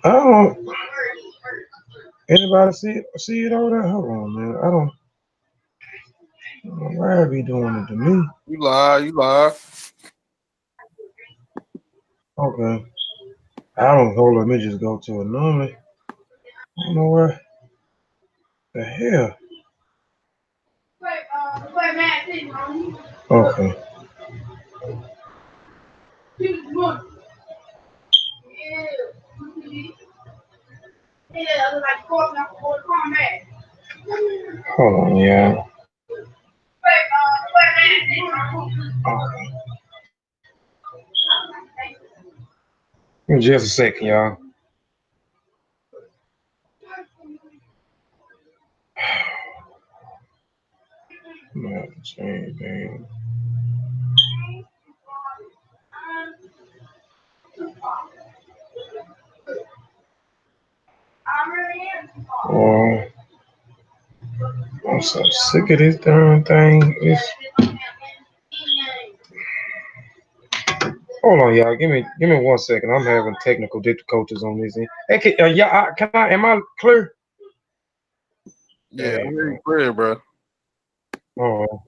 I don't. Anybody see it over there? Hold on, man. I don't know why I be doing it to me. You lie, you lie. Okay. I don't hold on. Let me just go to it normally. I don't know where the hell. Okay. Hold on, yeah. Okay. Give me just a second, y'all. I'm gonna have to change things. Oh, I'm so sick of this darn thing. Hold on, y'all. Give me 1 second. I'm having technical difficulties on this end. Hey, can I? Am I clear? Yeah, There I'm you very go. clear, bro. Oh,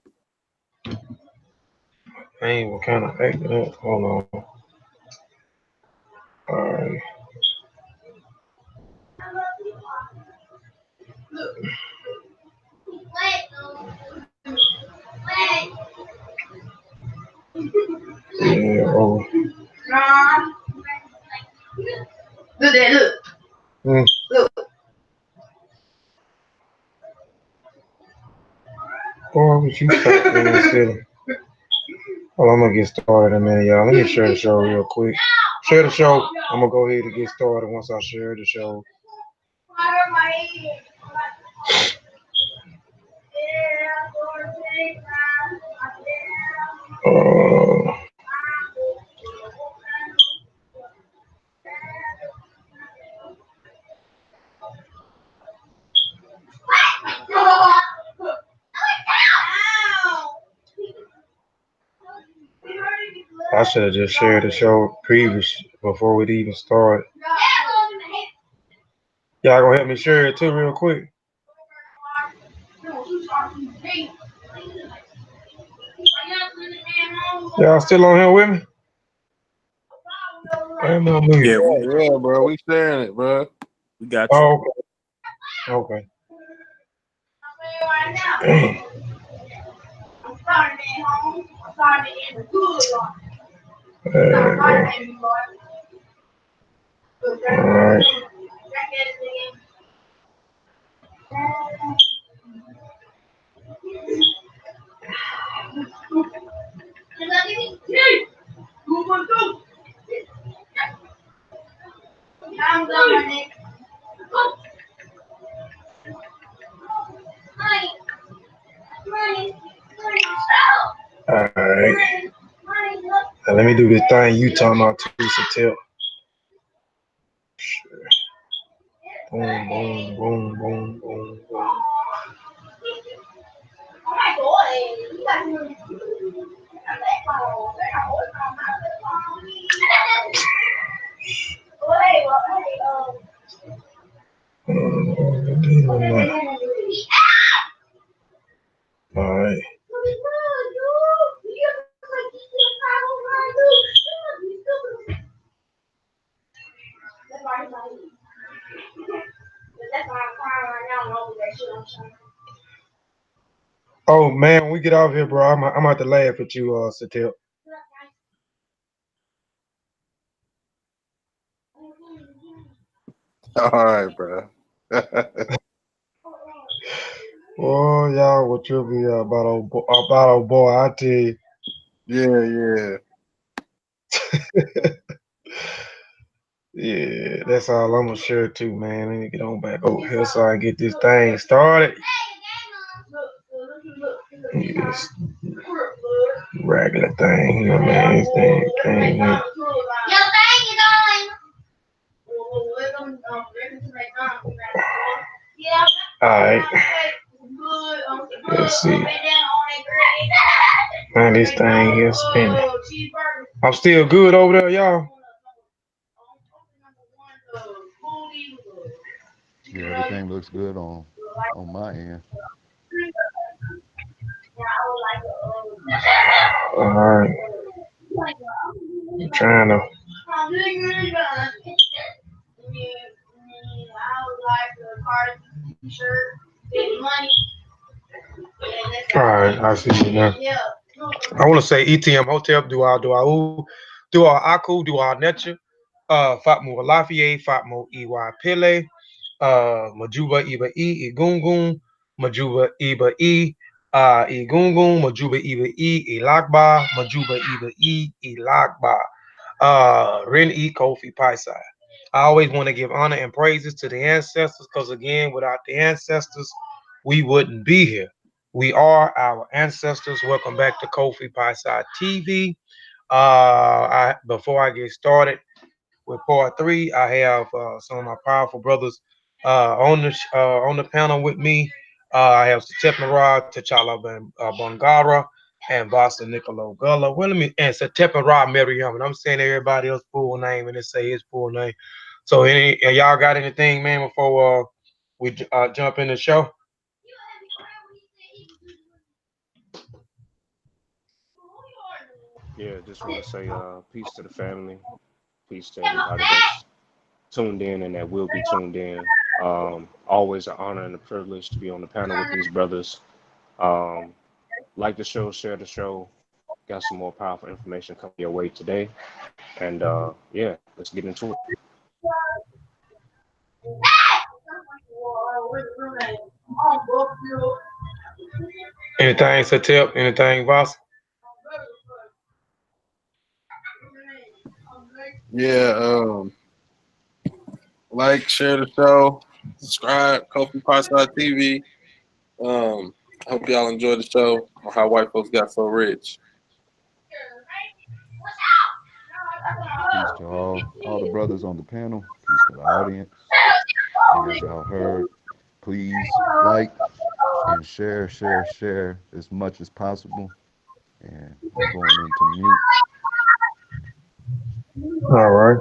I ain't what kind of acting up. Hold on. All right. Yeah. Oh. Mm. Boy, what you start being silly. Well, I'm gonna get started in a minute, y'all. Let me share the show real quick. Share the show. I'm gonna go ahead and get started once I share the show. Uh, I should have just shared the show previous before we even started. Y'all gonna help me share it too, real quick. Y'all still on here with me? Ain't no Yeah, me. Yeah, bro. We sharing it, bro. we got you. Oh, okay. Dang. There we go. All right. All right. Now let me do this thing you talking about too, so tell. Boom, boom, boom, boom, boom, boom. All right. Oh man, when we get off here, bro, I'm about to laugh at you, Satel. All right, bro. Oh, y'all, what you'll be about old boy, I tell you. Yeah. Yeah, that's all I'm gonna share too, man. Let me get on back over here so I can get this thing started. This regular thing here, man. This thing here. All right. Let's see. Man, this thing here spinning. I'm still good over there, y'all. Yeah, everything looks good on my end. All right. I'm trying to. All right, I see you now. I want to say ETM Hotel, do our Aku, do our Netcha, Fatmo Lafayette, Fatmo EY Pele, Majuba Iba Egungun, Majuba Iba Egungun, Majuba Iba Elakba, Majuba Iba Elakba, Ren Kofi Paisai. I always want to give honor and praises to the ancestors because, again, without the ancestors, we wouldn't be here. We are our ancestors. Welcome back to Kofi Paisai TV. Before I get started with part three, I have some of my powerful brothers on the panel with me. I have Satep T'Challa Bangara, and Vasa Nicolo Gullah. Well, let me and Satep Miriam, and I'm saying everybody else's full name and they say his full name. So, y'all got anything, man, before we jump in the show? Yeah, just want to say peace to the family, peace to everybody that's tuned in and that will be tuned in. Always an honor and a privilege to be on the panel with these brothers. Um, like the show, share the show. Got some more powerful information coming your way today. And yeah, let's get into it. Anything, Satep? Anything, Voss? Yeah. Like, share the show, subscribe, Kofi Piese TV. Hope y'all enjoy the show on how white folks got so rich. Peace to all the brothers on the panel. Peace to the audience. And as y'all heard, please like and share as much as possible. And I'm going into mute. All right.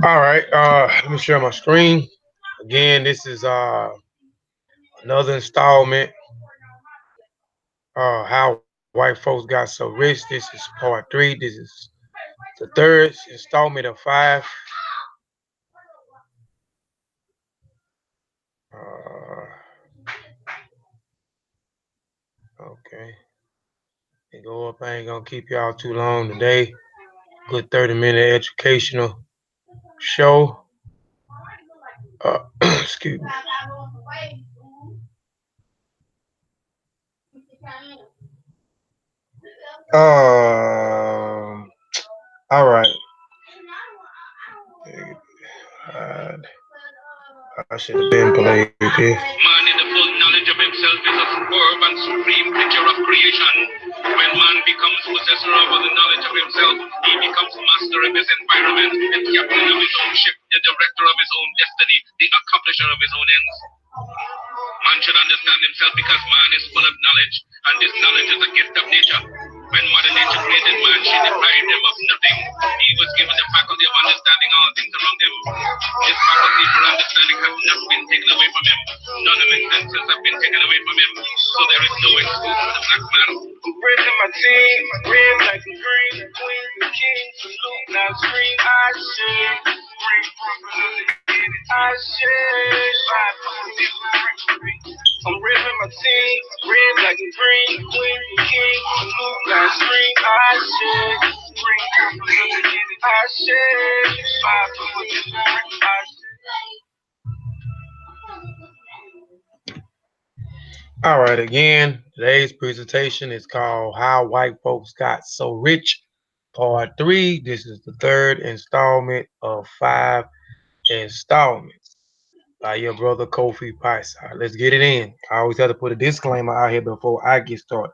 All right. Let me share my screen. Again, this is another installment. How white folks got so rich. This is part three. This is the third installment of five. Uh, okay. They go up. I ain't gonna keep y'all too long today. Good 30-minute educational show. Excuse me. Um. All right. I should have been played this. Man in the full knowledge of himself is a superb and supreme creature of creation. When man becomes possessor over the knowledge of himself, he becomes master of his environment and captain of his own ship, the director of his own destiny, the accomplisher of his own ends. Man should understand himself because man is full of knowledge, and this knowledge is a gift of nature. When Mother Nature created man, she deprived him of nothing. He was given the faculty of understanding all things around him. His faculty for understanding has not been taken away from him. None of his senses have been taken away from him. So there is no excuse for the black man. I'm raising my team, red, black, and green, queen, the king, salute, now scream, I should. Bring I should. I'm ripping my team, red, black, and green, queen, king, salute, now scream, I should. I should. I should. All right, again, today's presentation is called How White Folks Got So Rich, Part 3. This is the third installment of 5 installments by your brother Kofi Piese. Let's get it in. I always have to put a disclaimer out here before I get started.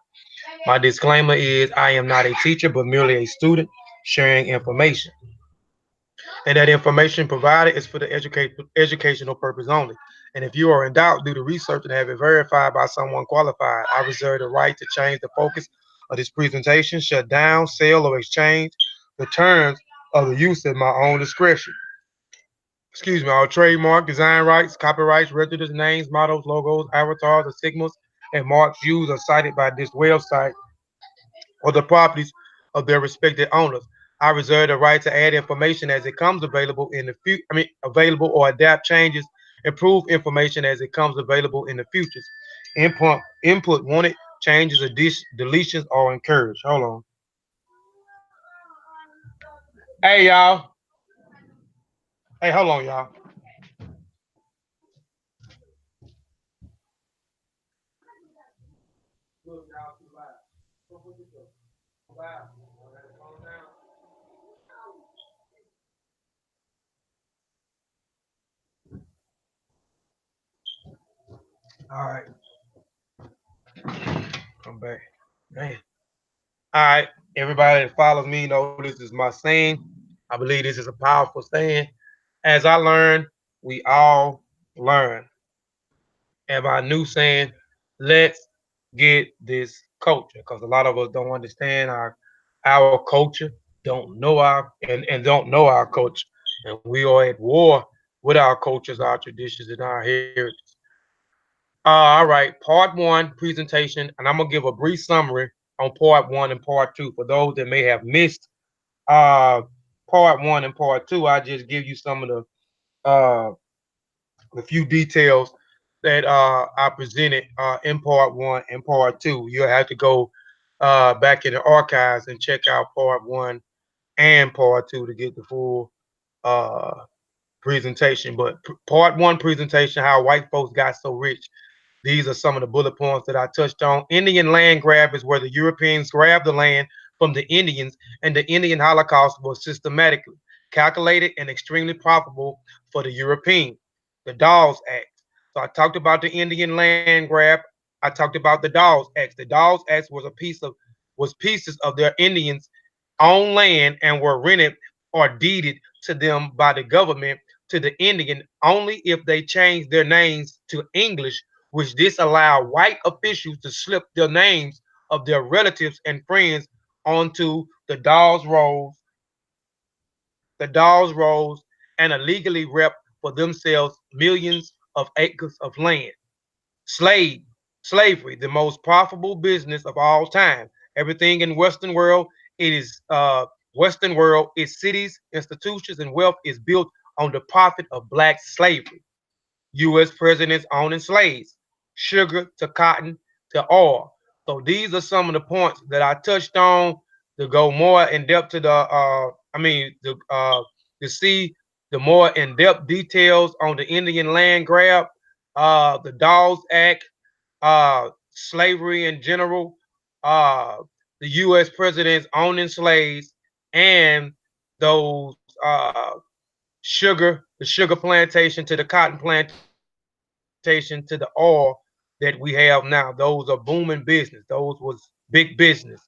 My disclaimer is I am not a teacher, but merely a student sharing information. and that information provided is for the educational purpose only. And if you are in doubt, do the research and have it verified by someone qualified. I reserve the right to change the focus of this presentation, shut down, sell, or exchange the terms of the use at my own discretion. Excuse me, all trademark, design rights, copyrights, registered names, mottos, logos, avatars, or signals, and marks used or cited by this website or the properties of their respective owners. I reserve the right to add information as it comes available in the future. Available or adapt changes, improve information as it comes available in the futures. Input wanted, changes, deletions are encouraged. Hold on. Hey y'all. Hey, hold on, y'all. All right, come back. Man. All right, everybody that follows me know this is my saying. I believe this is a powerful saying. As I learn, we all learn. And my new saying, let's get this culture. Because a lot of us don't understand our culture, don't know and don't know our culture. And we are at war with our cultures, our traditions, and our heritage. All right, part one presentation, and I'm gonna give a brief summary on part one and part two for those that may have missed uh part one and part two. I just give you some of the few details that I presented in part one and part two. You'll have to go back in the archives and check out part one and part two to get the full uh presentation. But part one presentation, how white folks got so rich. These are some of the bullet points that I touched on. Indian land grab is where the Europeans grabbed the land from the Indians, and the Indian Holocaust was systematically calculated and extremely profitable for the European. The Dawes Act. So I talked about the Indian land grab. I talked about the Dawes Act. The Dawes Act was pieces of their Indians' own land and were rented or deeded to them by the government to the Indian only if they changed their names to English, which disallowed white officials to slip the names of their relatives and friends onto the Dawes rolls, and illegally rep for themselves millions of acres of land. Slave, slavery, the most profitable business of all time. Everything in Western world, its cities, institutions, and wealth is built on the profit of black slavery. U.S. presidents owning slaves, sugar to cotton to oil. So these are some of the points that I touched on to go more in depth to to see the more in depth details on the Indian land grab, the Dawes Act, slavery in general, uh, the U.S. presidents owning slaves, and those the sugar plantation to the cotton plantation to the oil that we have now. Those are booming business. Those was big business.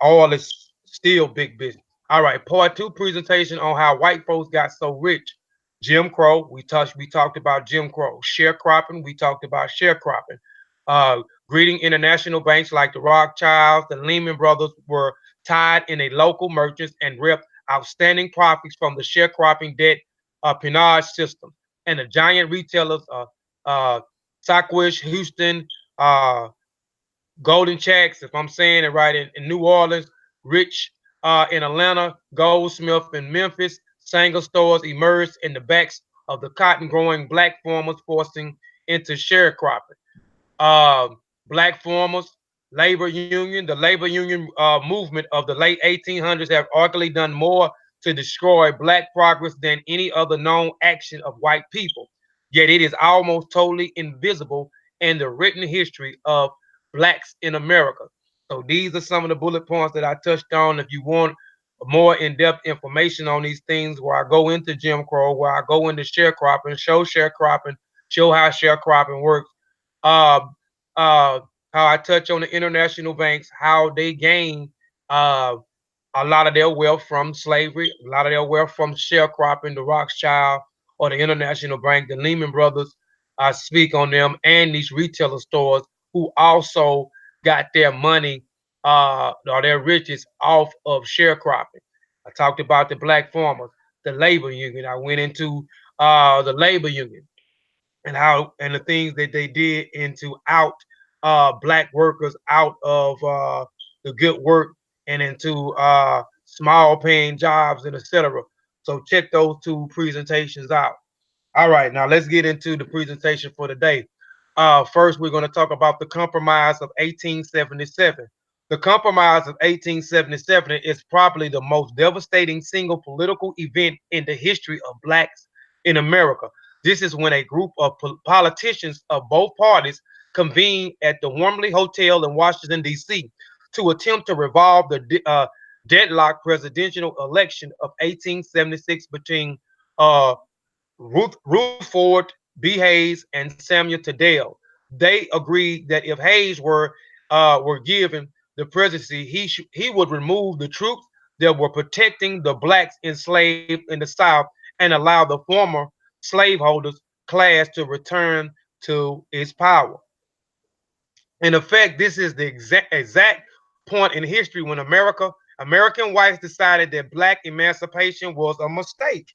Oil is still big business. All right, part two presentation on how white folks got so rich. Jim Crow, we talked about Jim Crow. Sharecropping, we talked about sharecropping. Greeting international banks like the Rothschilds, the Lehman Brothers were tied in a local merchants and reaped outstanding profits from the sharecropping debt penage system. And the giant retailers, uh, Sacquish, Houston, uh, Golden Checks, if I'm saying it right, in New Orleans, Rich in Atlanta, Goldsmith in Memphis, Sanger stores emerged in the backs of the cotton growing black farmers, forcing into sharecropping. Black farmers, the labor union movement of the late 1800s have arguably done more to destroy black progress than any other known action of white people. Yet it is almost totally invisible in the written history of blacks in America. So these are some of the bullet points that I touched on. If you want more in-depth information on these things, where I go into Jim Crow, where I go into sharecropping, show how sharecropping works, uh, how I touch on the international banks, how they gain uh, a lot of their wealth from slavery, a lot of their wealth from sharecropping, the Rothschild or the International Bank, the Lehman Brothers. I speak on them and these retailer stores who also got their money or their riches off of sharecropping. I talked about the black farmers, the labor union. I went into the labor union and how and the things that they did into out black workers out of the good work and into small paying jobs and etc. So check those two presentations out. All right, now let's get into the presentation for today. First, we're going to talk about the Compromise of 1877. The Compromise of 1877 is probably the most devastating single political event in the history of blacks in America. This is when a group of politicians of both parties convened at the Wormley Hotel in Washington, D.C. to attempt to revolve the deadlock presidential election of 1876 between uh, Rutherford B. Hayes and Samuel Tadell. They agreed that if Hayes were given the presidency, he would remove the troops that were protecting the blacks enslaved in the South and allow the former slaveholders class to return to its power. In effect, this is the exact point in history when American whites decided that black emancipation was a mistake.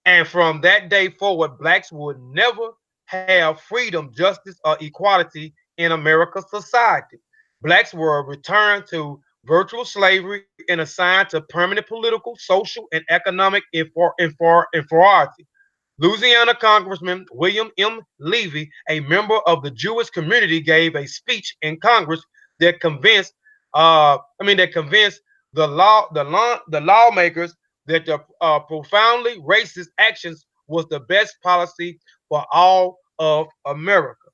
And from that day forward, blacks would never have freedom, justice, or equality in America's society. Blacks were returned to virtual slavery and assigned to permanent political, social, and economic inferiority. Louisiana Congressman William M. Levy, a member of the Jewish community, gave a speech in Congress that convinced the lawmakers that the profoundly racist actions was the best policy for all of America.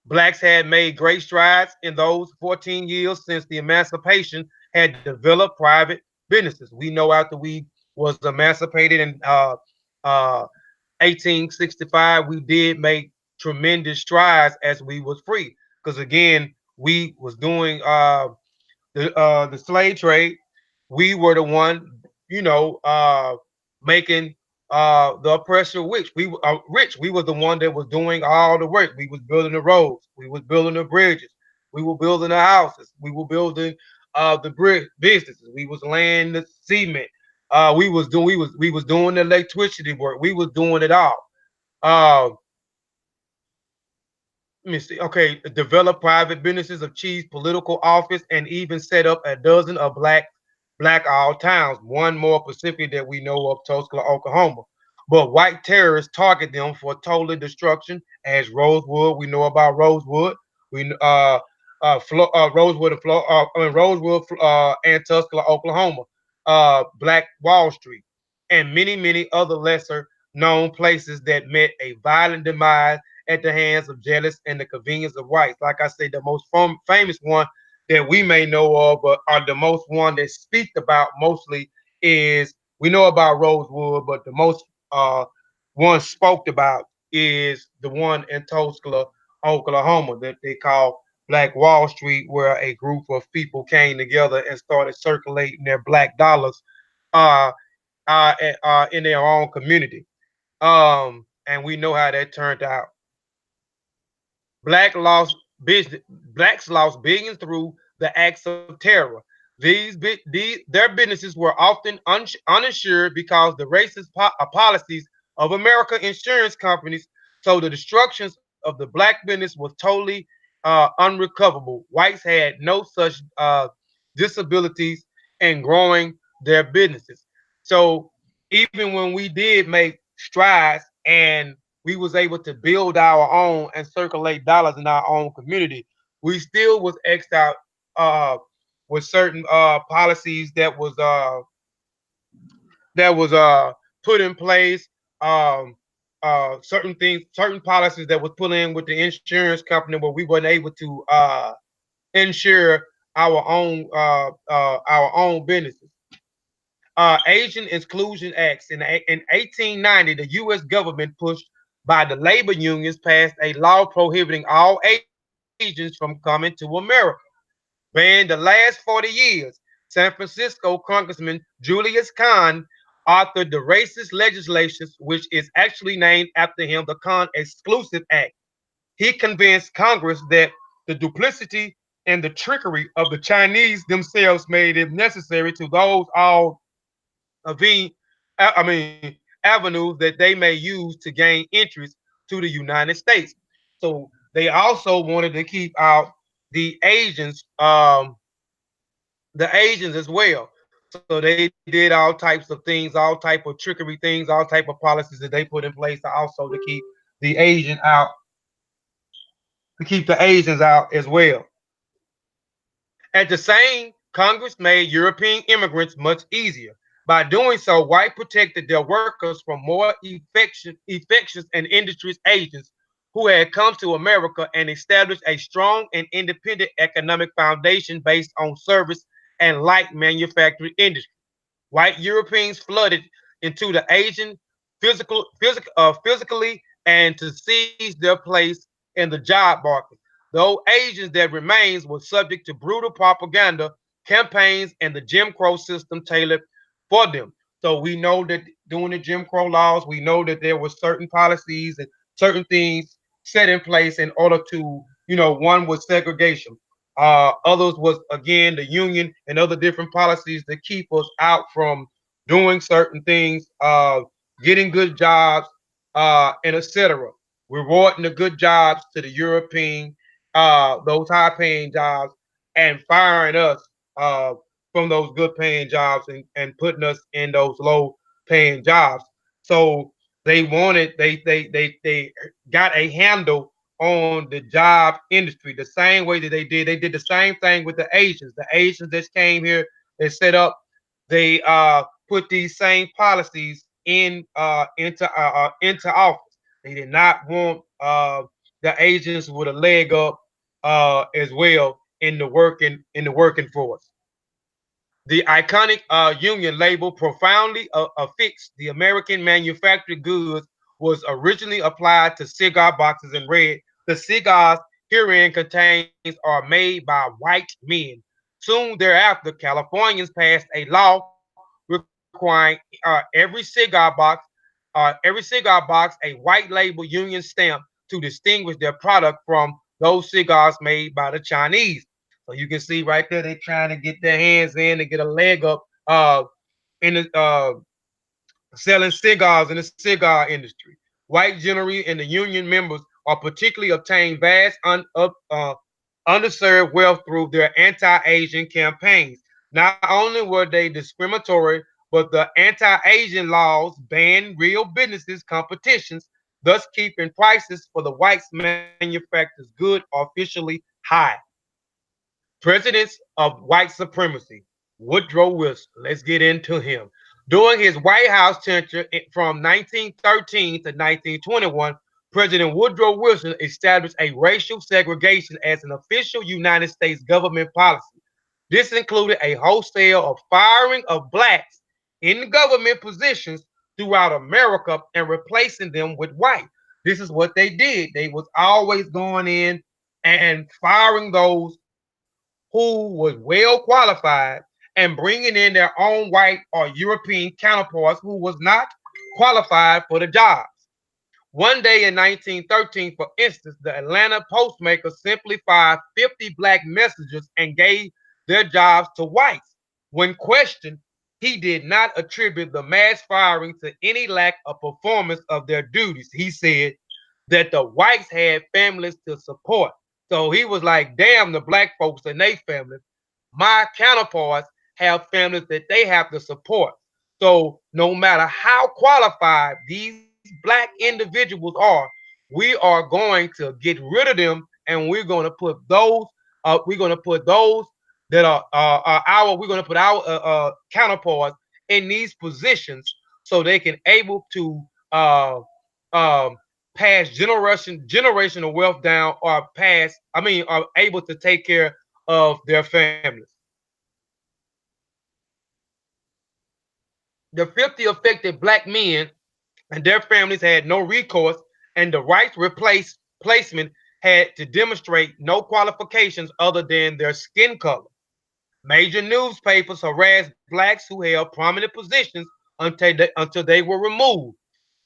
Blacks had made great strides in those 14 years since the emancipation had developed private businesses. We know after we was emancipated in uh, 1865, we did make tremendous strides as we was free. Because again, we was doing the slave trade. We were the one, you know, making the oppressor rich. We was the one that was doing all the work. We was building the roads. We was building the bridges. We were building the houses. We were building the brick businesses. We was laying the cement. We was doing the electricity work. We was doing it all. Uh, Let me see. Okay, develop private businesses, achieve political office, and even set up a dozen of black all towns. One more specific that we know of, Tulsa, Oklahoma. But white terrorists target them for total destruction, as Rosewood. We know about Rosewood. We Rosewood and Rosewood and Tulsa, Oklahoma. Black Wall Street, and many other lesser known places that met a violent demise at the hands of jealous and the convenience of whites. Like I said, the most famous one that we may know of, but are the most one that speak about mostly is we know about Rosewood, but the most one spoke about is the one in Tulsa, Oklahoma, that they call Black Wall Street, where a group of people came together and started circulating their black dollars uh, in their own community. And we know how that turned out. Black lost blacks lost billions through the acts of terror. Their businesses were often uninsured because the racist policies of American insurance companies. So the destructions of the black business was totally unrecoverable. Whites had no such disabilities in growing their businesses. So even when we did make strides and we was able to build our own and circulate dollars in our own community, we still was xed out uh, with certain policies that was put in place. Um, certain things, certain policies that was put in with the insurance company where we weren't able to insure our own businesses. Asian Exclusion Acts in 1890, the U.S. government pushed by the labor unions passed a law prohibiting all Asians from coming to America. Man, the last 40 years, San Francisco Congressman Julius Kahn authored the racist legislation, which is actually named after him, the Kahn Exclusive Act. He convinced Congress that the duplicity and the trickery of the Chinese themselves made it necessary to those all of the, avenues that they may use to gain interest to the United States. So they also wanted to keep out the Asians as well. So they did all types of things, all type of trickery things, all type of policies that they put in place to also to keep the Asian out, to keep the Asians out as well. At the same, Congress made European immigrants much easier. By doing so, white protected their workers from more infectious and industries agents who had come to America and established a strong and independent economic foundation based on service and light manufacturing industry. White Europeans flooded into the Asian physically and to seize their place in the job market. Those Asians that remains were subject to brutal propaganda campaigns and the Jim Crow system tailored for them. So we know that during the Jim Crow laws, we know that there were certain policies and certain things set in place in order to, one was segregation. Others was again the union and other different policies that keep us out from doing certain things, getting good jobs, and etc. Rewarding the good jobs to the European, those high paying jobs, and firing us from those good paying jobs and putting us in those low paying jobs. So they got a handle on the job industry the same way that they did the same thing with the Asians. The Asians that came here, they set up, they put these same policies into office. They did not want the Asians with a leg up as well in the working force. The iconic Union label profoundly affixed the American manufactured goods was originally applied to cigar boxes and read, the cigars herein contains are made by white men. Soon thereafter, Californians passed a law requiring every cigar box a white label Union stamp to distinguish their product from those cigars made by the Chinese. So you can see right there, they're trying to get their hands in and get a leg up in the selling cigars in the cigar industry. White jewelry and the union members are particularly obtained vast underserved wealth through their anti-Asian campaigns. Not only were they discriminatory, but the anti-Asian laws banned real businesses competitions, thus keeping prices for the whites manufacturers good officially high. Presidents of white supremacy. Woodrow Wilson. Let's get into him. During his White House tenure from 1913 to 1921, President Woodrow Wilson established a racial segregation as an official United States government policy. This included a wholesale of firing of blacks in government positions throughout America and replacing them with white. This is what they did. They was always going in and firing those who was well qualified and bringing in their own white or European counterparts who was not qualified for the jobs. One day in 1913, for instance, the Atlanta postmaker simply fired 50 black messengers and gave their jobs to whites. When questioned, he did not attribute the mass firing to any lack of performance of their duties. He said that the whites had families to support. So he was like, damn the black folks and their families. My counterparts have families that they have to support. So no matter how qualified these black individuals are, we are going to get rid of them, and we're going to put those that are our we're going to put our counterparts in these positions so they can able to um, pass generational wealth down, or are able to take care of their families. The 50 affected black men and their families had no recourse, and the rights placement had to demonstrate no qualifications other than their skin color. Major newspapers harassed blacks who held prominent positions until they were removed.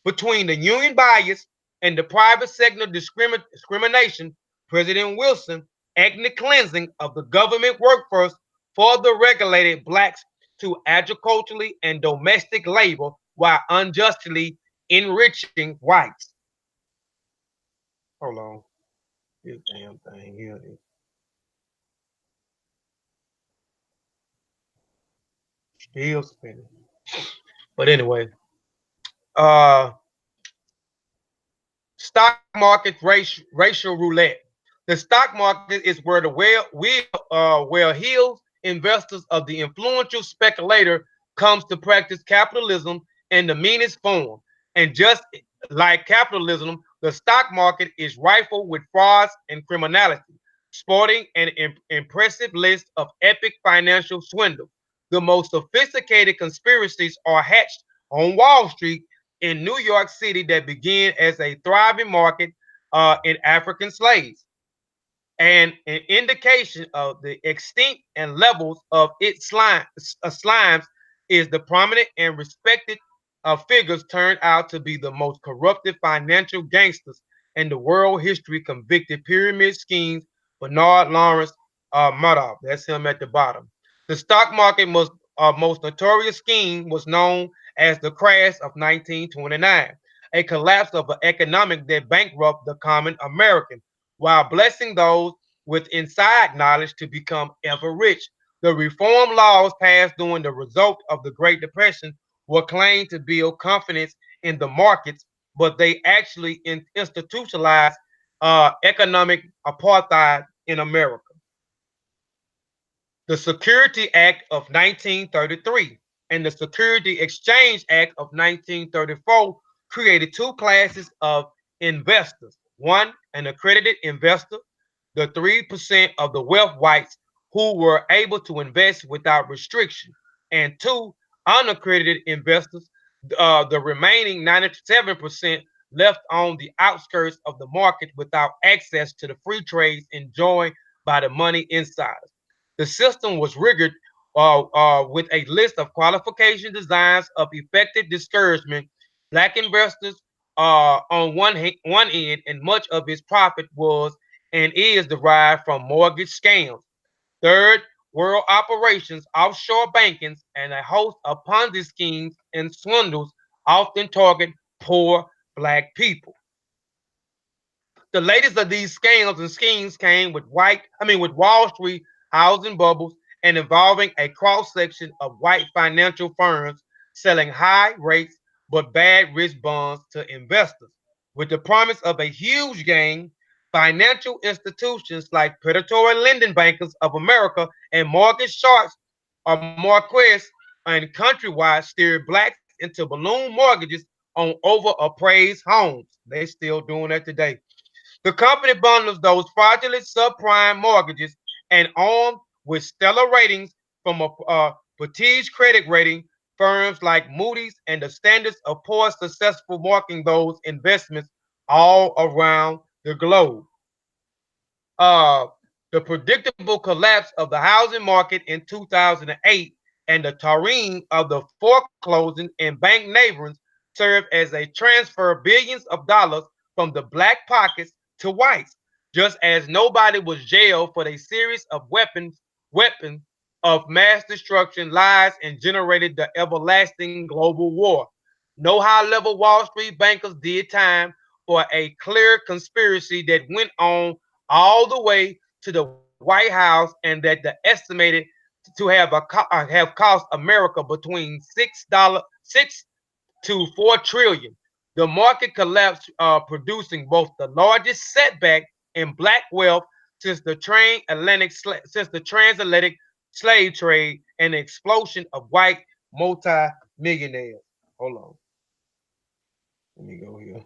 Between the union bias and the private sector discrimination, President Wilson acted cleansing of the government workforce further regulated blacks to agriculturally and domestic labor while unjustly enriching whites. Hold on. This damn thing here is still spinning. But anyway, uh stock market racial roulette. The stock market is where the well-heeled investors of the influential speculator comes to practice capitalism in the meanest form. And just like capitalism, the stock market is rifled with frauds and criminality, sporting an impressive list of epic financial swindles. The most sophisticated conspiracies are hatched on Wall Street in New York City that began as a thriving market in African slaves, and an indication of the extent and levels of its slimes is the prominent and respected figures turned out to be the most corrupted financial gangsters in the world history convicted pyramid schemes. Bernard Lawrence Madoff, that's him at the bottom. The stock market most notorious scheme was known as the crash of 1929, a collapse of an economic that bankrupted the common American while blessing those with inside knowledge to become ever rich. The reform laws passed during the result of the Great Depression were claimed to build confidence in the markets, but they actually institutionalized economic apartheid in America. The Security Act of 1933 and the Security Exchange Act of 1934 created two classes of investors. One, an accredited investor, the 3% of the wealth whites who were able to invest without restriction, and two, unaccredited investors, the remaining 97% left on the outskirts of the market without access to the free trades enjoyed by the money insiders. The system was rigged with a list of qualification designs of effective discouragement. Black investors on one end, and much of its profit was and is derived from mortgage scams. Third, world operations, offshore bankings, and a host of Ponzi schemes and swindles often target poor black people. The latest of these scams and schemes came with Wall Street housing bubbles and involving a cross section of white financial firms selling high rates but bad risk bonds to investors. With the promise of a huge gain, financial institutions like predatory lending bankers of America and mortgage sharks or Marquess and Countrywide steered blacks into balloon mortgages on over appraised homes. They still doing that today. The company bundles those fraudulent subprime mortgages and armed with stellar ratings from a prestige credit rating firms like Moody's and the standards of poor successful marking those investments all around the globe. uh, the predictable collapse of the housing market in 2008 and the tyranny of the foreclosing and bank neighbors served as a transfer billions of dollars from the black pockets to whites, just as nobody was jailed for a series of weapons of mass destruction, lies, and generated the everlasting global war. No high level Wall Street bankers did time for a clear conspiracy that went on all the way to the White House, and that the estimated to have cost America between $6 to $4 trillion. The market collapsed, producing both the largest setback in black wealth since the transatlantic slave trade and the explosion of white multi-millionaires. Hold on, let me go here.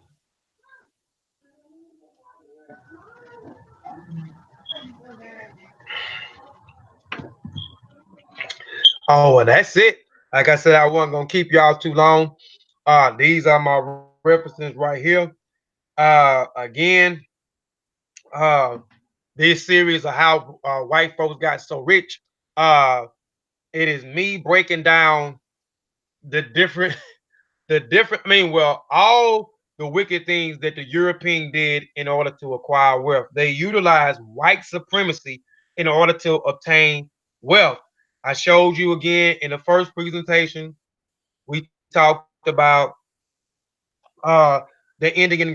Oh, and that's it. Like I said, I wasn't gonna keep y'all too long. These are my references right here. Again, uh, this series of how white folks got so rich. Uh, it is me breaking down the different, the different. I mean, well, all the wicked things that the European did in order to acquire wealth. They utilized white supremacy in order to obtain wealth. I showed you again in the first presentation. We talked about uh, the Indian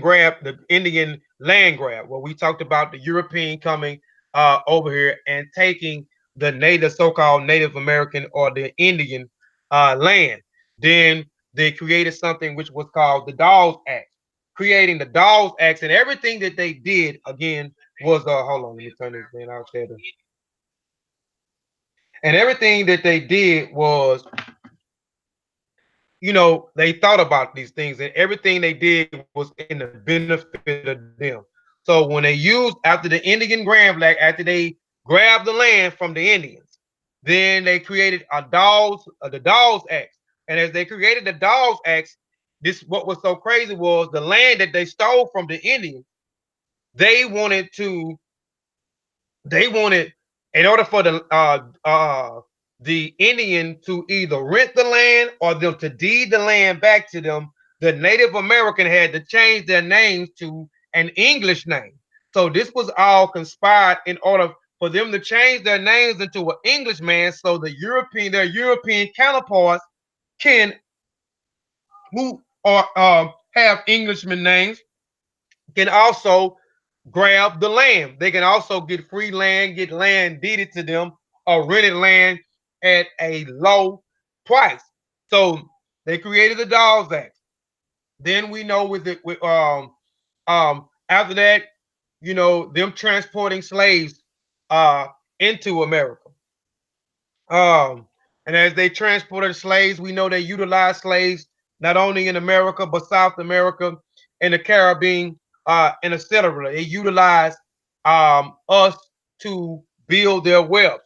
land grab, where we talked about the European coming over here and taking the native, so-called Native American or the Indian land. Then they created something which was called the Dawes Act, creating the Dawes Act, and everything that they did again was hold on, let me turn this thing out there. And everything that they did was, they thought about these things, and everything they did was in the benefit of them. So when they used, after the Indian Grand Black, after they grabbed the land from the Indians, then they created the Dawes Acts. And as they created the Dawes Acts, this what was so crazy was the land that they stole from the Indians. They wanted to they wanted, in order for the Indian to either rent the land or them to deed the land back to them, the Native American had to change their names to an English name. So this was all conspired in order for them to change their names into an Englishman, so their European counterparts can who are have Englishman names can also grab the land. They can also get free land, get land deeded to them, or rented land at a low price. So they created the Dawes Act. Then we know after that, them transporting slaves uh into America. Um, and as they transported slaves, we know they utilized slaves not only in America but South America and the Caribbean, and etc. They utilized us to build their wealth.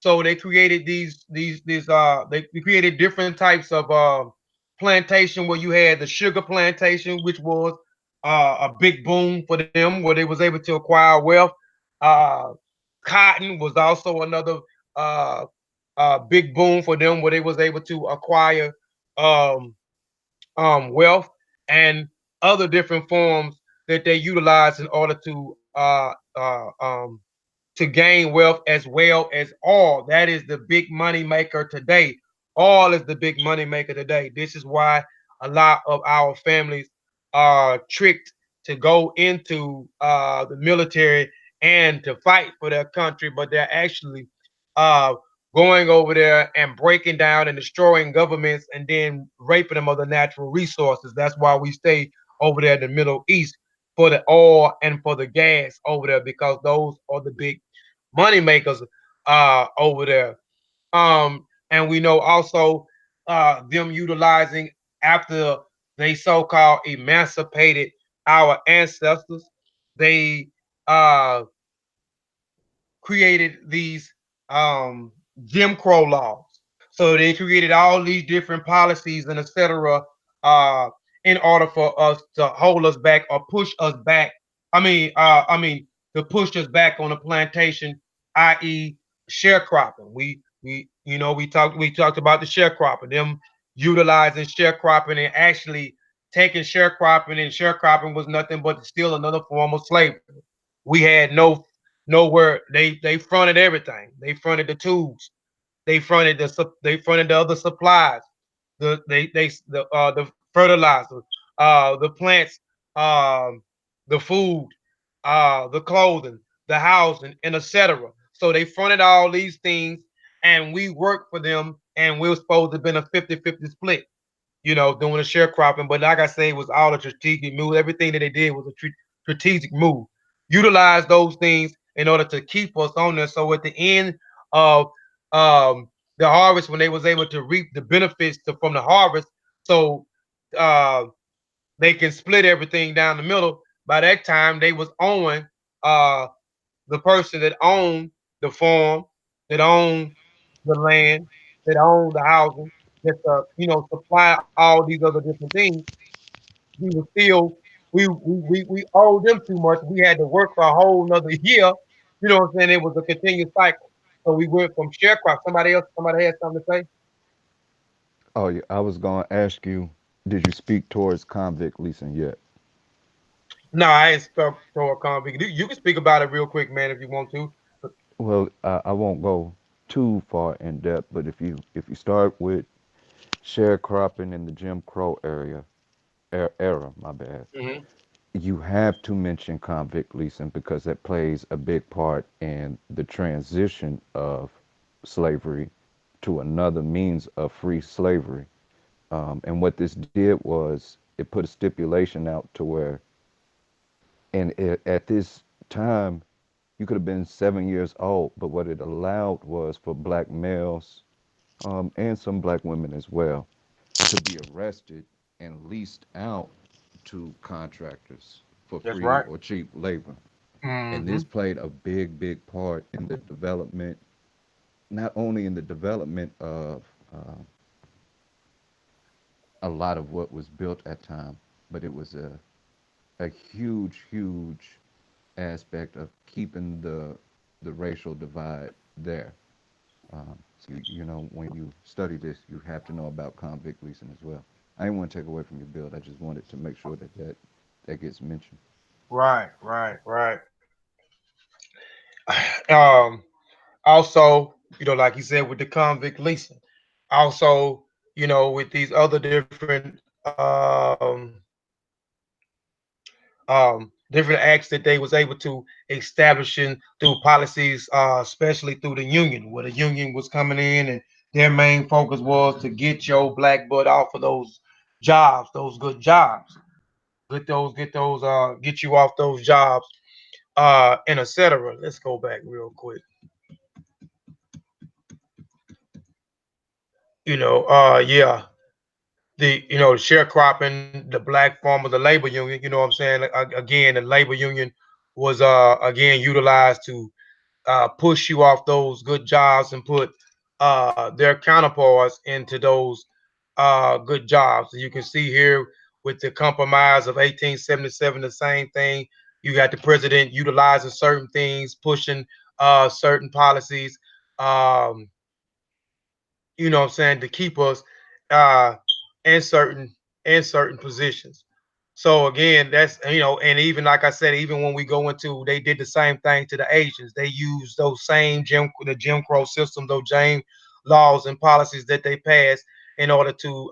So they created they created different types of plantation, where you had the sugar plantation, which was a big boom for them, where they was able to acquire wealth. Uh, Cotton was also another uh, big boom for them, where they was able to acquire um, wealth and other different forms that they utilize in order to gain wealth, as well as oil. That is the big money maker today. Oil is the big money maker today. This is why a lot of our families are tricked to go into the military and to fight for their country, but they're actually uh, going over there and breaking down and destroying governments and then raping them of the natural resources. That's why we stay over there in the Middle East for the oil and for the gas over there, because those are the big money makers over there. And we know also them utilizing, after they so-called emancipated our ancestors, they uh created these um Jim Crow laws. So they created all these different policies and etc. Uh, in order for us to hold us back or push us back. I mean to push us back on the plantation, i.e., sharecropping. We talked about the sharecropping, them utilizing sharecropping and actually taking sharecropping, and sharecropping was nothing but still another form of slavery. We had nowhere. They fronted everything. They fronted the tools, they fronted the other supplies, the fertilizers, the plants, um, the food, the clothing, the housing, and etc. So they fronted all these things, and we worked for them, and we were supposed to have been a 50-50 split, doing the sharecropping. But like I say, it was all a strategic move. Everything that they did was a strategic move. Utilize those things in order to keep us on there. So at the end of the harvest, when they was able to reap the benefits from the harvest, so uh, they can split everything down the middle. By that time, they was owing uh, the person that owned the farm, that owned the land, that owned the housing, that supply all these other different things. We were still we owed them too much. We had to work for a whole another year. You know what I'm saying? It was a continuous cycle. So we went from sharecrop. Somebody had something to say? Oh, yeah, I was going to ask you, did you speak towards convict leasing yet? No, I ain't spoke to a convict. You can speak about it real quick, man, if you want to. Well, I won't go too far in depth, but if you start with sharecropping in the Jim Crow era, my bad, Hmm. you have to mention convict leasing because that plays a big part in the transition of slavery to another means of free slavery. And what this did was it put a stipulation out to where, at this time, you could have been 7 years old, but what it allowed was for black males, and some black women as well, to be arrested and leased out to contractors for That's free right. or cheap labor. And Hmm. this played a big part in the development, not only in the development of a lot of what was built at time, but it was a huge aspect of keeping the racial divide there. So when you study this, you have to know about convict leasing as well. I didn't want to take away from your build. I just wanted to make sure that gets mentioned. Right, right, right. Um, Also, like you said, with the convict leasing, also, with these other different acts that they was able to establishing through policies, especially through the union, where the union was coming in and their main focus was to get your black butt off of those jobs, those good jobs, get you off those jobs, and etc. Let's go back real quick. Yeah, the sharecropping, the black farmers, the labor union. You know what I'm saying? Again, the labor union was again utilized to push you off those good jobs and put their counterparts into those good jobs. And you can see here with the compromise of 1877, the same thing. You got the president utilizing certain things, pushing certain policies. Um, you know what I'm saying, to keep us uh in certain positions. So again, that's and even like I said, even when we go into, they did the same thing to the Asians. They used those same Jim Crow system, those James laws and policies that they passed in order to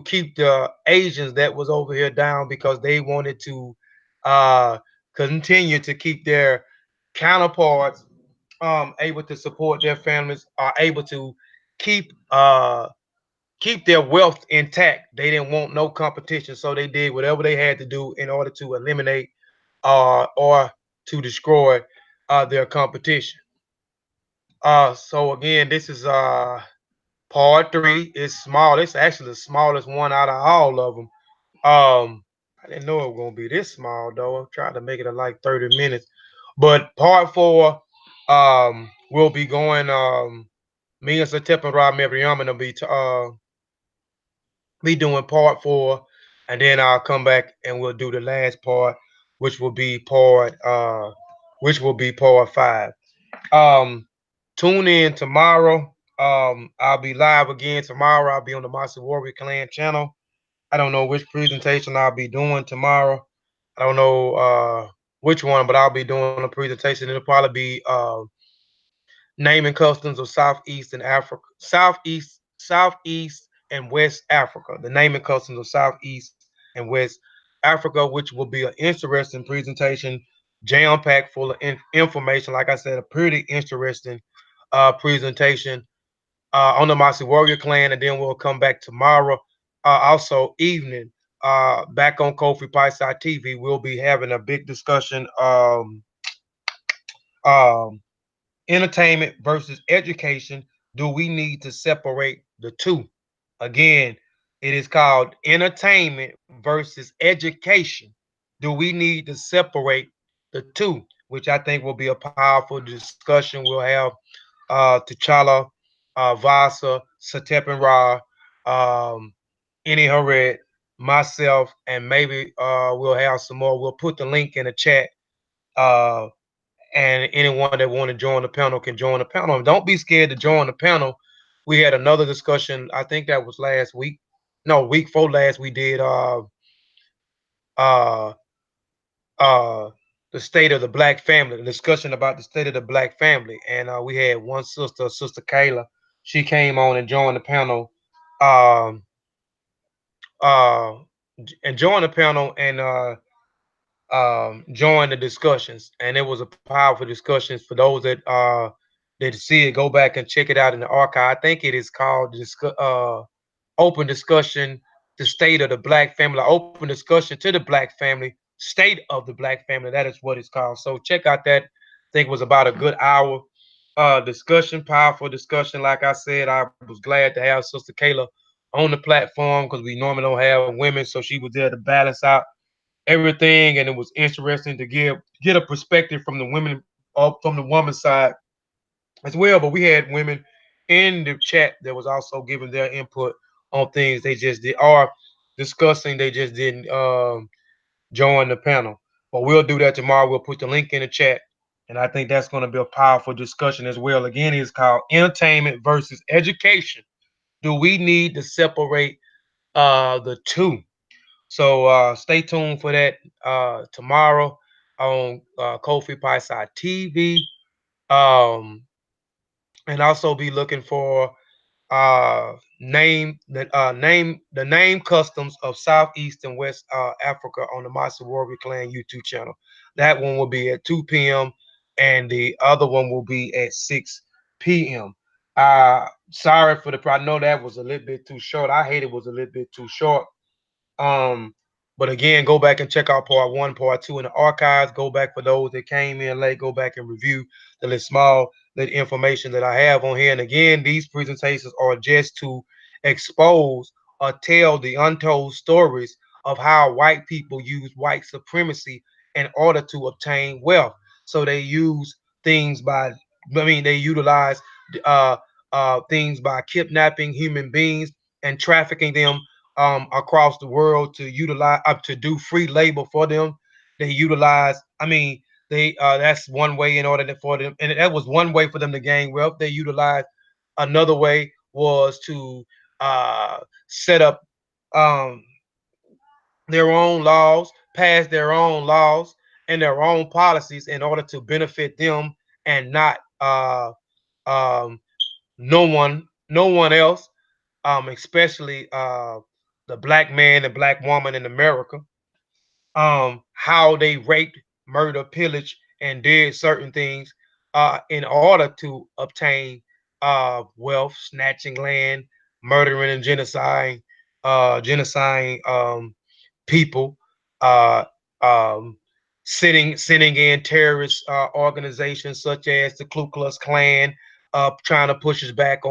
keep the Asians that was over here down, because they wanted to uh continue to keep their counterparts able to support their families, are able to keep keep their wealth intact. They didn't want no competition, so they did whatever they had to do in order to eliminate or to destroy their competition. So again, this is part three. It's small. It's actually the smallest one out of all of them. I didn't know it was gonna be this small though. I'm trying to make it like 30 minutes. But part four, we'll be going. Me and Satep and Rob Miriam will be doing part four, and then I'll come back and we'll do the last part, which will be part five. Um, Tune in tomorrow. I'll be live again tomorrow. I'll be on the Master Warrior Clan channel. I don't know which presentation I'll be doing tomorrow. I don't know which one, but I'll be doing a presentation. It'll probably be naming customs of Southeast and Africa, Southeast and West Africa. The naming customs of Southeast and West Africa, which will be an interesting presentation, jam packed full of information. Like I said, a pretty interesting presentation on the Mossy Warrior Clan, and then we'll come back tomorrow. Also, evening, back on Kofi Piese TV, we'll be having a big discussion. Um, Entertainment versus education. Do we need to separate the two? Again, it is called entertainment versus education. Do we need to separate the two? Which I think will be a powerful discussion. We'll have T'Challa, Vasa, Satep and Ra, um, Any Hared, myself, and maybe we'll have some more. We'll put the link in the chat. Uh, and anyone that want to join the panel can join the panel. Don't be scared to join the panel. We had another discussion. I think that was last week. No, week before last. We did uh uh the state of the black family, the discussion about the state of the black family, and we had one sister, Sister Kayla. She came on and joined the panel. Um, uh, and joined the panel and join the discussions, and it was a powerful discussions for those that see it. Go back and check it out in the archive. I think it is called open discussion, the state of the black family, open discussion to the black family, state of the black family. That is what it's called. So check out that. I think it was about a good hour discussion, powerful discussion. Like I said, I was glad to have Sister Kayla on the platform because we normally don't have women, so she was there to balance out everything, and it was interesting to get a perspective from the women up from the woman's side as well. But we had women in the chat that was also giving their input on things they just did are discussing. They just didn't join the panel. But we'll do that tomorrow. We'll put the link in the chat. And I think that's going to be a powerful discussion as well. Again, it's called entertainment versus education. Do we need to separate the two? So stay tuned for that tomorrow on Kofi Piese TV. Um, and also be looking for name the name customs of Southeast and West Africa on the Massa Warrior Clan YouTube channel. That one will be at 2 p.m. and the other one will be at 6 p.m. Sorry for the I know that was a little bit too short. I hate it was a little bit too short. Um, but again, go back and check out part one, part two in the archives. Go back for those that came in late. Go back and review the little small little information that I have on here. And again, these presentations are just to expose or tell the untold stories of how white people use white supremacy in order to obtain wealth. So they use things by, they utilize uh, things by kidnapping human beings and trafficking them across the world to utilize to do free labor for them. They utilize, they that's one way in order for them, and that was one way for them to gain wealth. They utilized another way was to set up um, their own laws, pass their own laws and their own policies in order to benefit them and not um, no one else, especially the black man and black woman in America, how they raped, murdered, pillaged, and did certain things in order to obtain wealth, snatching land, murdering and genocide people, uh, um, sitting in terrorist organizations such as the Ku Klux Klan, trying to push us back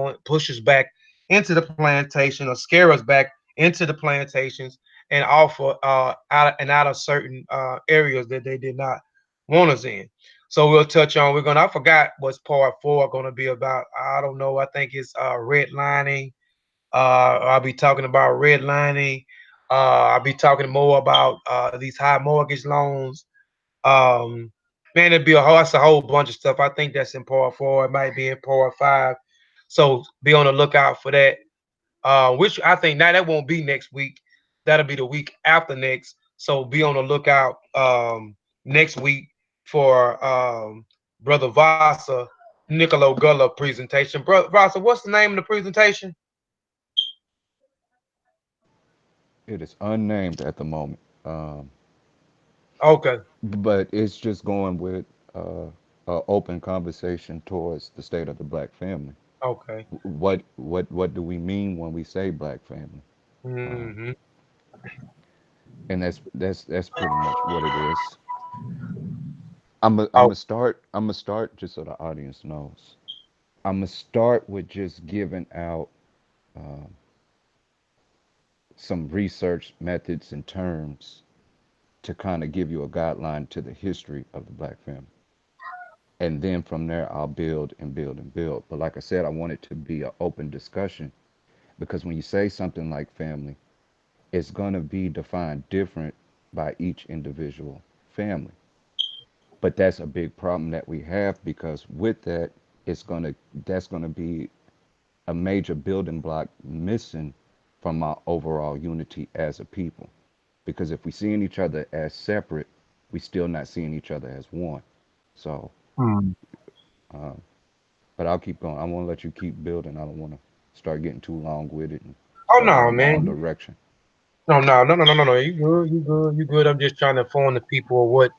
into the plantation or scare us back into the plantations and offer out of certain areas that they did not want us in. So we'll touch on. I forgot what's part four going to be about. I don't know. I think it's redlining. I'll be talking about redlining. I'll be talking more about these high mortgage loans. Um, man, it's a whole bunch of stuff. I think that's in part four. It might be in part five. So be on the lookout for that. Which I think now that won't be next week. That'll be the week after next. So be on the lookout next week for Brother Vasa Nicolo Gulla presentation. Brother Vasa, what's the name of the presentation? It is unnamed at the moment, um, Okay, but it's just going with uh, a open conversation towards the state of the black family. okay. What do we mean when we say black family? Um, Hmm. and that's pretty much what it is. I'm Oh, gonna start. I'm gonna start just so the audience knows. I'm gonna start with just giving out uh, some research methods and terms to kind of give you a guideline to the history of the black family. And then from there, I'll build and build and build. But like I said, I want it to be an open discussion because when you say something like family, it's going to be defined different by each individual family. But that's a big problem that we have, because with that, that's gonna be a major building block missing from our overall unity as a people. Because if we seeing each other as separate, we still not seeing each other as one. So, Hmm. uh, but I'll keep going. I want to let you keep building. I don't want to start getting too long with it and Oh start no, going the wrong man. direction. No. You good, you good, you good. I'm just trying to inform the people of what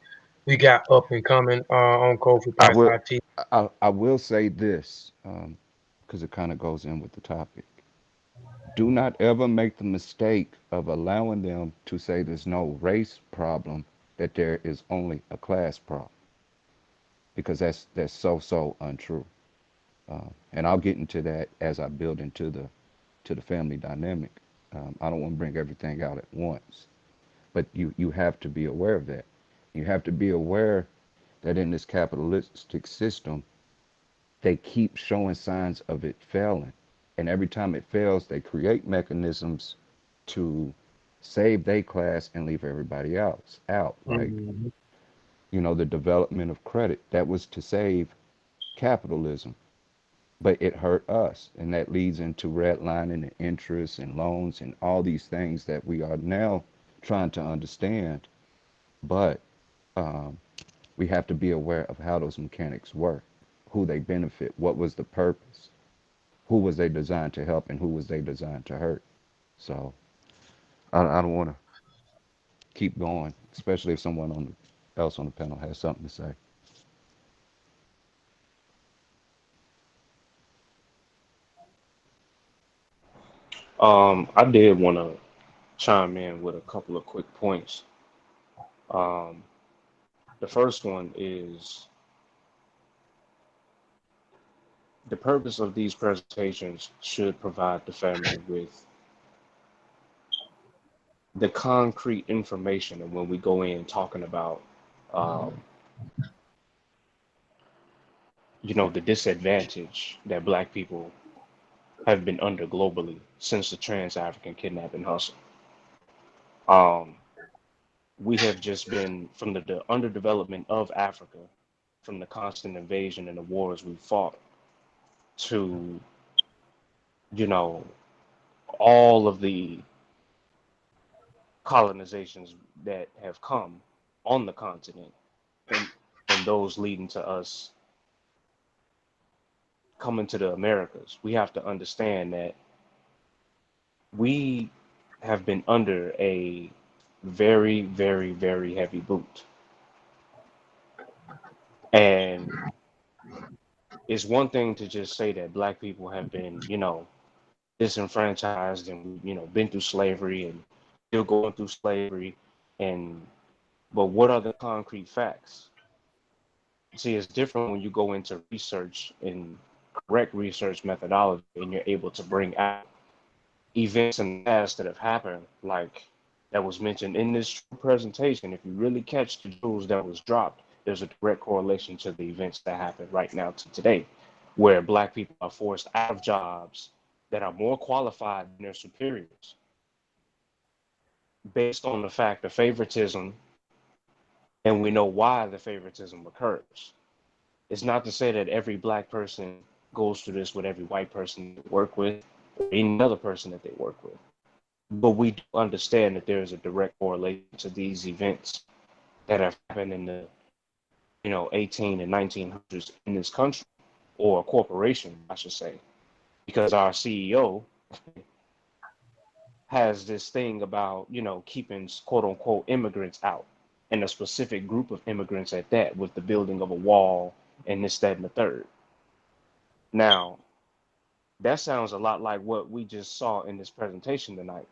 we got up and coming on Kofi I Piese will, TV. I will say this, because it kind of goes in with the topic. Do not ever make the mistake of allowing them to say there's no race problem, that there is only a class problem, because that's so untrue. And I'll get into that as I build into the family dynamic. I don't want to bring everything out at once, but you have to be aware of that. You have to be aware that in this capitalistic system, they keep showing signs of it failing. And every time it fails, they create mechanisms to save their class and leave everybody else out. Like, Mhm. the development of credit, that was to save capitalism, but it hurt us. And that leads into redlining and interest and loans and all these things that we are now trying to understand. But um, we have to be aware of how those mechanics work, who they benefit, what was the purpose, who was they designed to help, and who was they designed to hurt. So I don't want to keep going, especially if someone else on the panel has something to say. I did want to chime in with a couple of quick points. Um, the first one is the purpose of these presentations should provide the family with the concrete information. And when we go in talking about, um, the disadvantage that Black people have been under globally since the trans-African kidnapping hustle. Um, we have just been from the underdevelopment of Africa, from the constant invasion and the wars we fought to, you know, all of the colonizations that have come on the continent, and those leading to us coming to the Americas. We have to understand that we have been under a very, very, very heavy boot. And it's one thing to just say that Black people have been, disenfranchised and, been through slavery and still going through slavery. And, but what are the concrete facts? See, it's different when you go into research and correct research methodology and you're able to bring out events in the past that have happened, like that was mentioned in this presentation. If you really catch the jewels that was dropped, there's a direct correlation to the events that happen right now to today, where Black people are forced out of jobs that are more qualified than their superiors based on the fact of favoritism, and we know why the favoritism occurs. It's not to say that every Black person goes through this with every white person they work with or any other person that they work with. But we do understand that there is a direct correlation to these events that have happened in the 18 and 1900s in this country, or a corporation, I should say, because our CEO has this thing about keeping quote unquote immigrants out, and a specific group of immigrants at that, with the building of a wall and this, that, and the third. Now, that sounds a lot like what we just saw in this presentation tonight,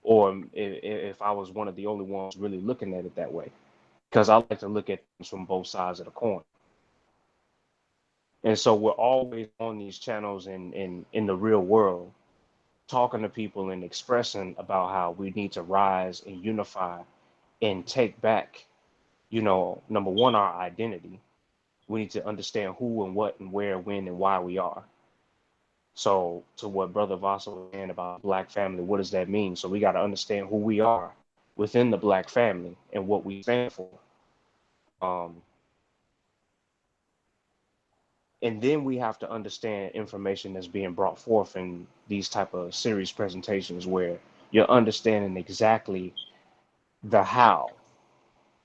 or if I was one of the only ones really looking at it that way, because I like to look at things from both sides of the coin. And so we're always on these channels in the real world, talking to people and expressing about how we need to rise and unify and take back, number one, our identity. We need to understand who and what and where, when, and why we are. So, to what Brother Vassal was saying about Black family, what does that mean? So, we got to understand who we are within the Black family and what we stand for. Um, and then we have to understand information that's being brought forth in these type of series presentations where you're understanding exactly the how.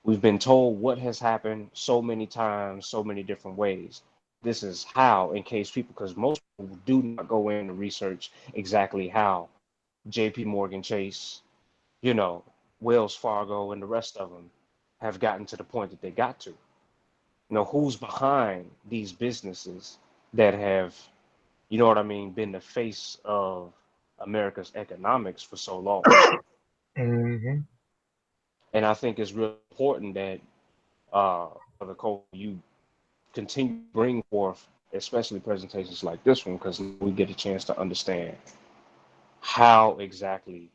We've been told what has happened so many times, so many different ways. This is how, in case people, because most people do not go in and research exactly how JP Morgan Chase, you know, Wells Fargo, and the rest of them have gotten to the point that they got to. You know, who's behind these businesses that have, you know what I mean, been the face of America's economics for so long. Mm-hmm. And I think it's real important that Brother Cole, you continue to bring forth, especially presentations like this one, because we get a chance to understand how exactly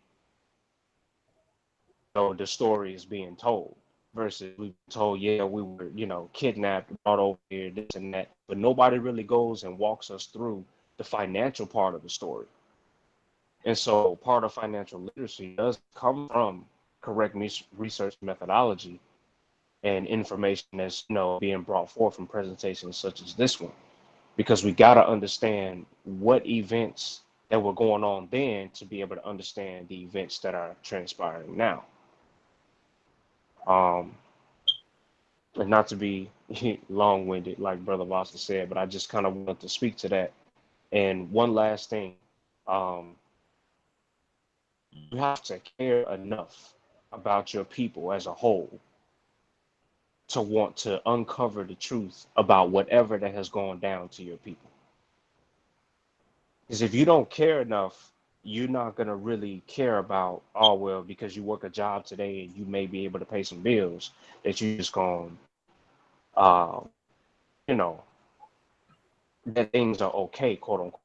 the story is being told versus we've been told, yeah, we were, kidnapped, brought over here, this and that, but nobody really goes and walks us through the financial part of the story. And so part of financial literacy does come from correct research methodology and information that's being brought forth from presentations such as this one, because we got to understand what events that were going on then to be able to understand the events that are transpiring now. Um, and not to be long-winded, like Brother Vossa said, but I just kind of wanted to speak to that. And one last thing, um, you have to care enough about your people as a whole to want to uncover the truth about whatever that has gone down to your people. Because if you don't care enough, you're not going to really care about, oh, well, because you work a job today and you may be able to pay some bills, that you just going, uh, you know, that things are okay, quote unquote.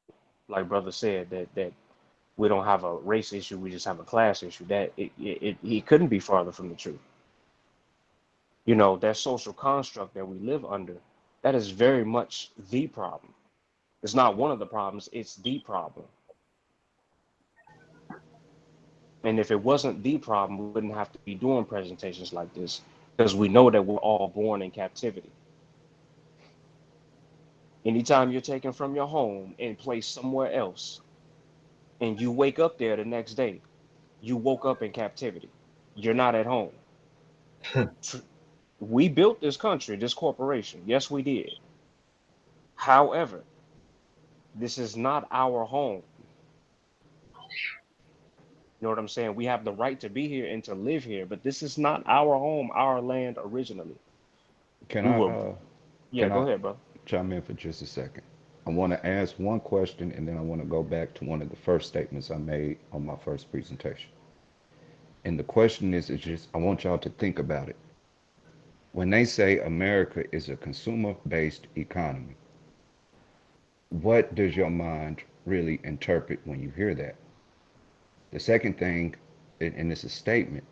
Like brother said, that we don't have a race issue, we just have a class issue. That he couldn't be farther from the truth. That social construct that we live under, that is very much the problem. It's not one of the problems, it's the problem. And if it wasn't the problem, we wouldn't have to be doing presentations like this because we know that we're all born in captivity. Anytime you're taken from your home and placed somewhere else, and you wake up there the next day, you woke up in captivity. You're not at home. We built this country, this corporation. Yes, we did. However, this is not our home. You know what I'm saying? We have the right to be here and to live here, but this is not our home, our land originally. Can We I were, uh yeah, can go I ahead, bro. chime in for just a second? I want to ask one question and then I want to go back to one of the first statements I made on my first presentation. And the question is just I want y'all to think about it. When they say America is a consumer-based economy, what does your mind really interpret when you hear that? The second thing, and it's a statement,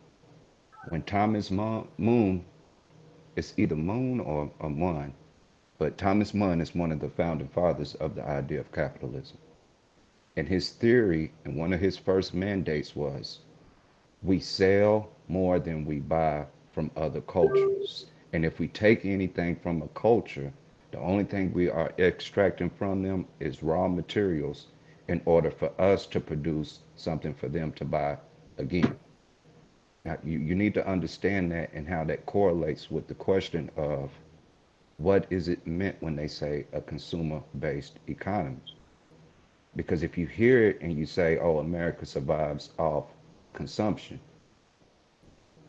when Thomas Moon, it's either Moon or Mun, but Thomas Mun is one of the founding fathers of the idea of capitalism. And his theory and one of his first mandates was we sell more than we buy from other cultures. And if we take anything from a culture, the only thing we are extracting from them is raw materials in order for us to produce something for them to buy again. Now, you need to understand that and how that correlates with the question of what is it meant when they say a consumer-based economy? Because if you hear it and you say, oh, America survives off consumption,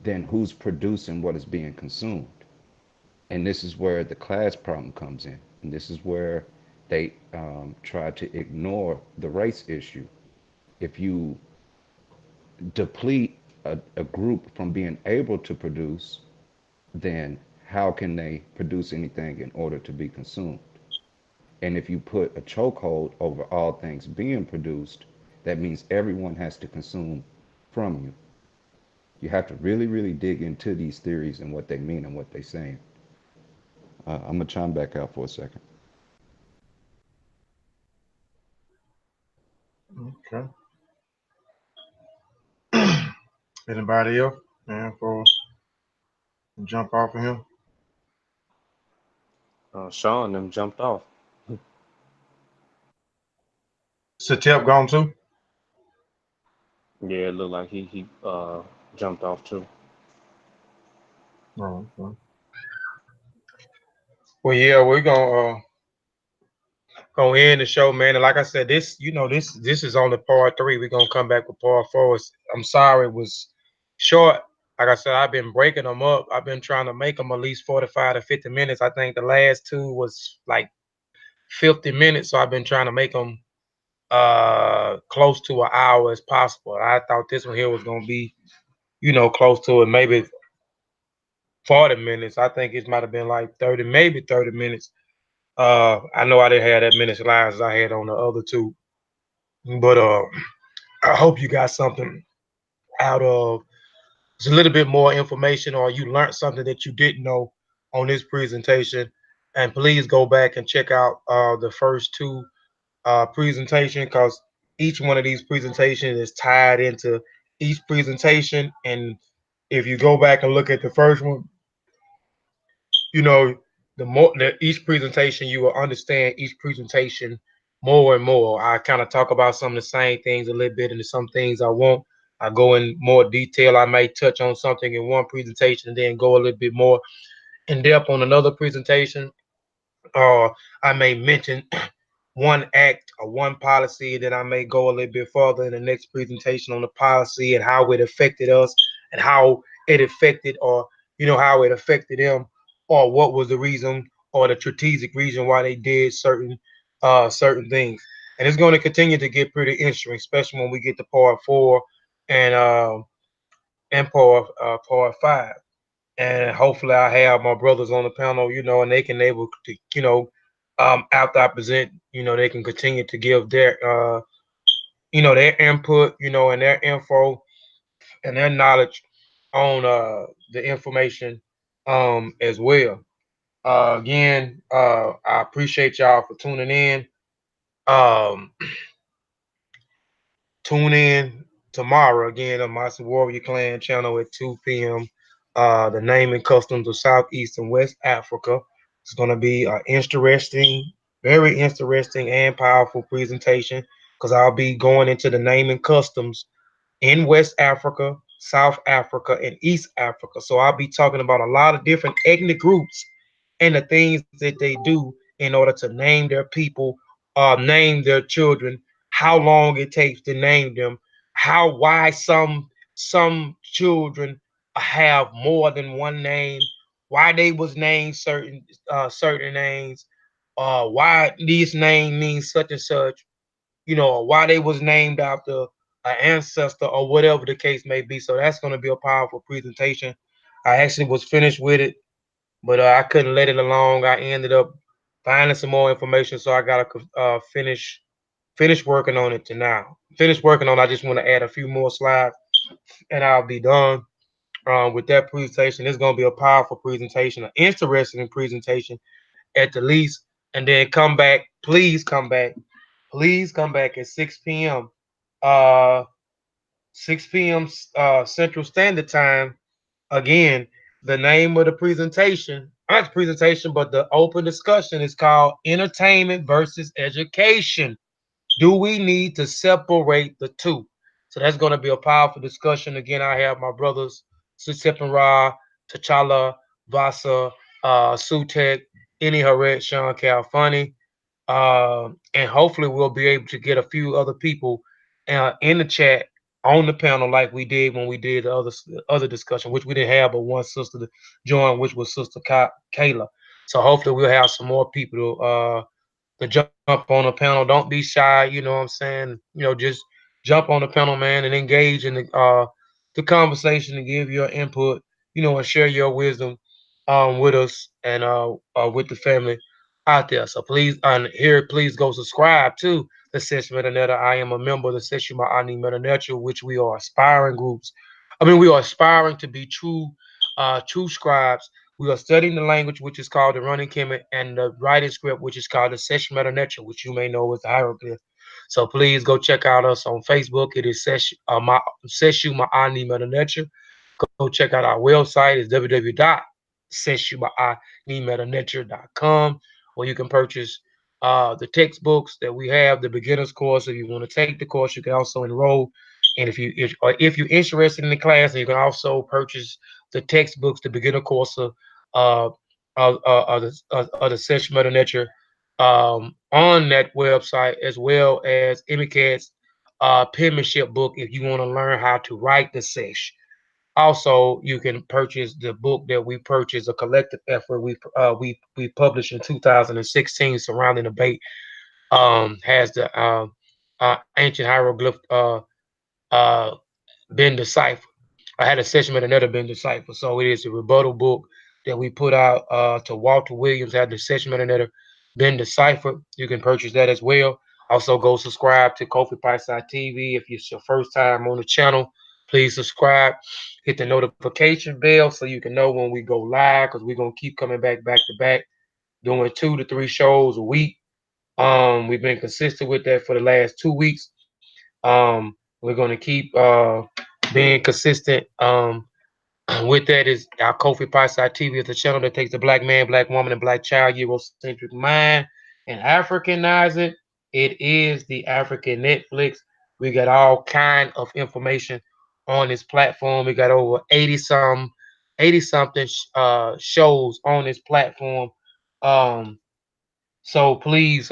then who's producing what is being consumed? And this is where the class problem comes in. And this is where they try to ignore the race issue. If you deplete a group from being able to produce, then how can they produce anything in order to be consumed? And if you put a chokehold over all things being produced, that means everyone has to consume from you. You have to really, really dig into these theories and what they mean and what they're saying. I'm gonna chime back out for a second. Okay. Anybody else? Man, for jump off of him. Sean them jumped off. Satep gone too. Yeah, it looked like he jumped off too. Oh, okay. Well, yeah, we're gonna end the show, man. And like I said, this is only part three. We're gonna come back with part four. I'm sorry it was short. Like I said, I've been breaking them up. I've been trying to make them at least 45 to 50 minutes. I think the last two was like 50 minutes, so I've been trying to make them close to an hour as possible. I thought this one here was gonna be, close to it, maybe 40 minutes. I think it might have been like 30, maybe 30 minutes. I know I didn't have that many slides as I had on the other two, but I hope you got something out of just a little bit more information, or you learned something that you didn't know on this presentation. And please go back and check out the first two presentation, because each one of these presentations is tied into each presentation. And if you go back and look at the first one, you know, the more that each presentation, you will understand each presentation more and more. I kind of talk about some of the same things a little bit, and some things I won't. I go in more detail. I may touch on something in one presentation and then go a little bit more in depth on another presentation. Or I may mention one act or one policy, then I may go a little bit further in the next presentation on the policy and how it affected us, and how it affected, or how it affected them, or what was the reason or the strategic reason why they did certain things. And it's going to continue to get pretty interesting, especially when we get to part four and part five. And hopefully I have my brothers on the panel, and they can able to, after I present, they can continue to give their input, and their info and their knowledge on the information as well. Again, I appreciate y'all for tuning in. Um, Tune in tomorrow again on my Warrior Clan channel at 2 p.m. The name and customs of Southeast and West Africa. It's going to be an interesting, very interesting and powerful presentation, because I'll be going into the name and customs in West Africa, South Africa, and East Africa. So I'll be talking about a lot of different ethnic groups and the things that they do in order to name their people, name their children, how long it takes to name them, why some children have more than one name, why they was named certain names, why this name means such and such, why they was named after an ancestor or whatever the case may be. So that's going to be a powerful presentation. I actually was finished with it, but I couldn't let it along. I ended up finding some more information, so I got to finish working on it to now. Finish working on it. I just want to add a few more slides, and I'll be done with that presentation. It's going to be a powerful presentation, an interesting presentation at the least. And then come back, please come back at 6 p.m. Uh, 6 p.m. Central Standard Time. Again, the name of the presentation, not the presentation, but the open discussion is called Entertainment versus Education. Do we need to separate the two? So that's going to be a powerful discussion. Again, I have my brothers, Sisip and Ra, T'Challa, Vasa, Sutek, Ini Haret, Sean Calfunny. And hopefully we'll be able to get a few other people in the chat on the panel, like we did when we did the other discussion, which we didn't have but one sister to join, which was Sister Kayla. So hopefully we'll have some more people to jump on the panel. Don't be shy, you know what I'm saying? Just jump on the panel, man, and engage in the conversation and give your input, and share your wisdom with us and with the family out there. So please, and here, please go subscribe to the Session Metaneta. I am a member of the Session Ma'ani Metaneta, which we are aspiring groups. We are aspiring to be true scribes. We are studying the language, which is called the running Kemet, and the writing script, which is called the Session Metaneta, which you may know as the hieroglyph. So please go check out us on Facebook. It is Seshu Ma'ani Metaneta. Go check out our website. It's www seshubaanimetanature.com, or you can purchase the textbooks that we have, the beginner's course. If you want to take the course, you can also enroll. And if you're interested in the class, you can also purchase the textbooks, the beginner course uh, of the Session Meta Nature on that website, as well as Emicat's penmanship book if you want to learn how to write the sesh. Also, you can purchase the book that we purchased, a collective effort we published in 2016 surrounding the debate. Has the ancient hieroglyph uh, been deciphered. I had a session with another been deciphered. So it is a rebuttal book that we put out to Walter Williams. Had the session with another been deciphered. You can purchase that as well. Also, go subscribe to Kofi Piese TV. If it's your first time on the channel, please subscribe. Hit the notification bell so you can know when we go live, because we're gonna keep coming back to back, doing 2 to 3 shows a week. We've been consistent with that for the last 2 weeks. We're gonna keep being consistent. With that is our Kofi Piese TV is the channel that takes the black man, black woman, and black child Eurocentric mind and Africanize it. It is the African Netflix. We got all kind of information on this platform. We got over 80 something shows on this platform. Um, so please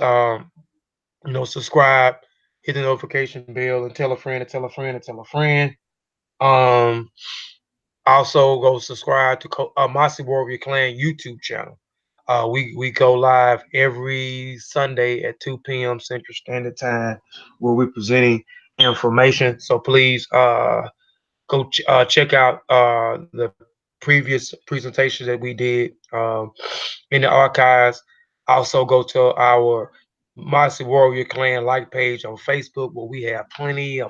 subscribe, hit the notification bell, and tell a friend and tell a friend and tell a friend. Um, Also, go subscribe to Mossy Warrior Clan YouTube channel. We go live every Sunday at 2 p.m. Central Standard Time, where we're presenting information. So please go check out the previous presentations that we did in the archives. Also, go to our Mossy Warrior Clan like page on Facebook, where we have plenty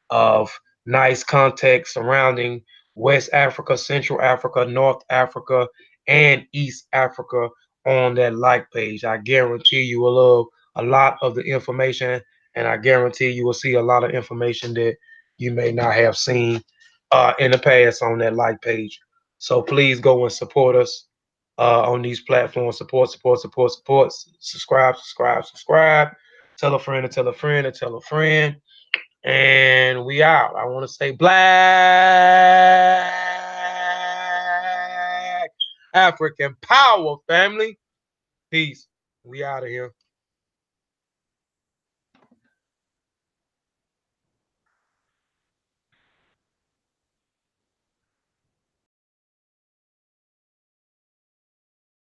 of nice context surrounding West Africa, Central Africa, North Africa, and East Africa on that like page. I guarantee you will love a lot of the information, and I guarantee you will see a lot of information that you may not have seen in the past on that like page. So please go and support us on these platforms. Support. Subscribe. Tell a friend and tell a friend and tell a friend. And we out. I want to say black African power, family. Peace. We out of here.